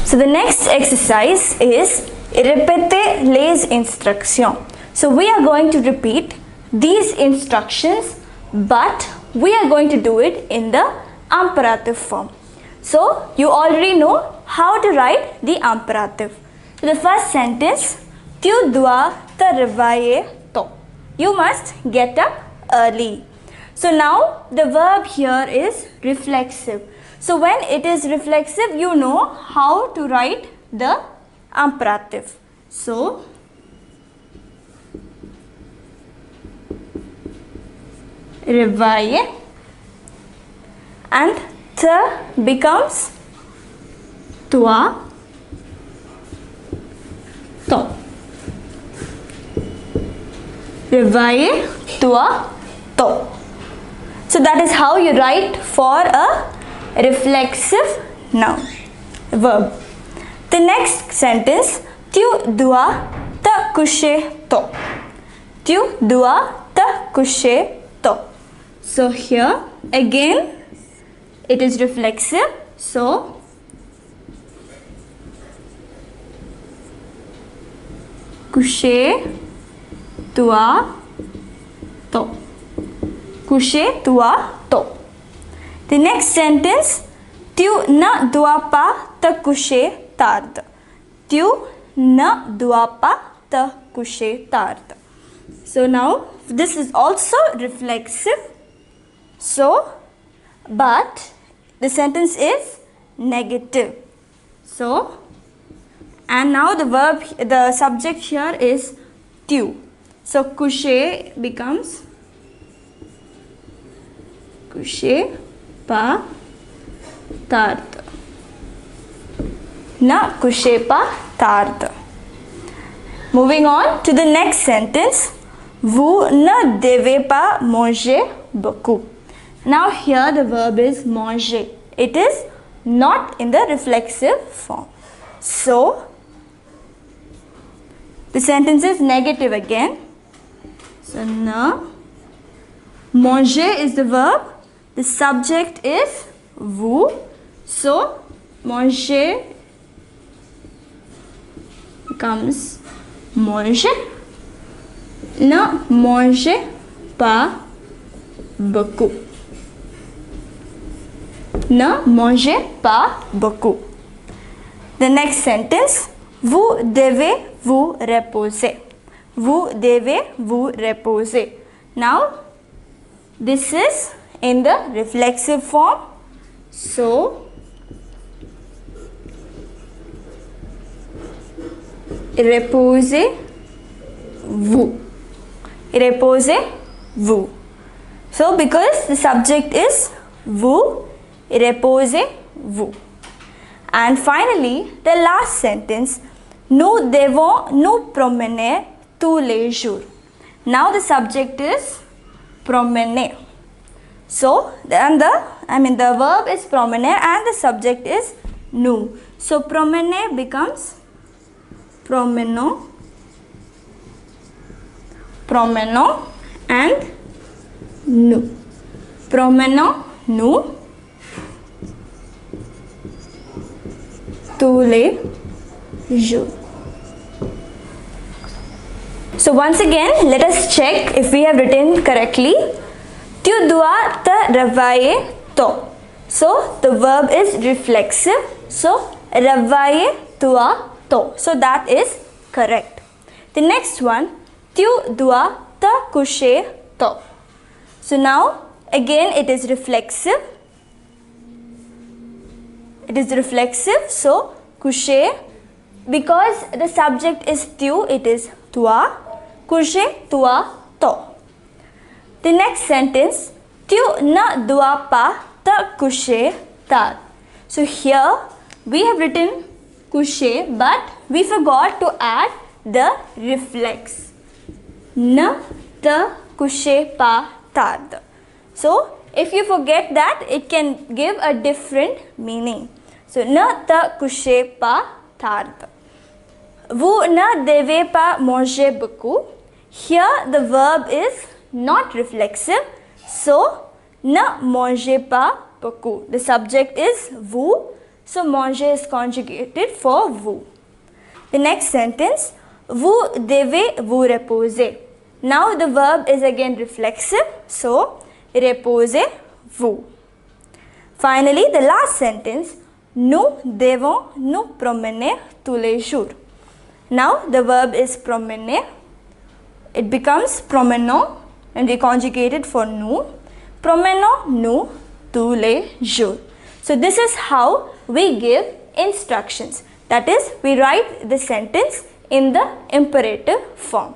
So the next exercise is Répétez les instructions. So we are going to repeat these instructions, but we are going to do it in the imperative form. So you already know how to write the imperative. So the first sentence, tu dois te réveiller tôt. You must get up early. So now the verb here is reflexive. So when it is reflexive, you know how to write the imperative. So réveiller and te becomes toi, tôt. Réveiller, toi, tôt. So that is how you write for a reflexive noun, verb. The next sentence, tu dois te coucher tôt. Tu dois te coucher tôt. So here again it is reflexive. So coucher toi tôt. Coucher toi tôt. The next sentence, tu ne dois pas te coucher tard. Tu ne dois pas te coucher tard. So now this is also reflexive. So, but the sentence is negative. So, and now the subject here is tu. So coucher becomes coucher pas tard. Ne couchez pas tard. Moving on to the next sentence. Vous ne devez pas manger beaucoup. Now here the verb is manger. It is not in the reflexive form. So the sentence is negative again. So ne. Manger is the verb. The subject is vous. So manger becomes manger. Ne mangez pas beaucoup. Ne mangez pas beaucoup. The next sentence, vous devez vous reposer. Vous devez vous reposer. Now, this is in the reflexive form. So, reposez-vous. Reposez-vous. So, because the subject is vous, reposez-vous. And finally, the last sentence, nous devons nous promener tous les jours. Now the subject is promener. So, the verb is promener and the subject is nous. So, promener becomes promenons, promenons and nous. Promenons-nous tous les jours. So once again, let us check if we have written correctly. Tu dois te réveiller tôt. So the verb is reflexive. So réveille-toi tôt. So that is correct. The next one, tu dois te coucher tôt. So now again it is reflexive. It is reflexive. So coucher, because the subject is tu, it is toi. Couchez-toi tôt. The next sentence, tu ne dois pas te coucher tard. So here we have written coucher, but we forgot to add the reflex. Ne te couchez pas tard. So if you forget that, it can give a different meaning. So ne te couchez pas tard. Vous ne devez pas manger beaucoup. Here the verb is not reflexive. So ne mangez pas beaucoup. The subject is vous. So manger is conjugated for vous. The next sentence, vous devez vous reposer. Now the verb is again reflexive, so reposez-vous. Finally, the last sentence, nous devons nous promener tous les jours. Now the verb is promener. It becomes promenons and we conjugate it for nous. Promenons-nous tous les jours. So this is how we give instructions. That is, we write the sentence in the imperative form.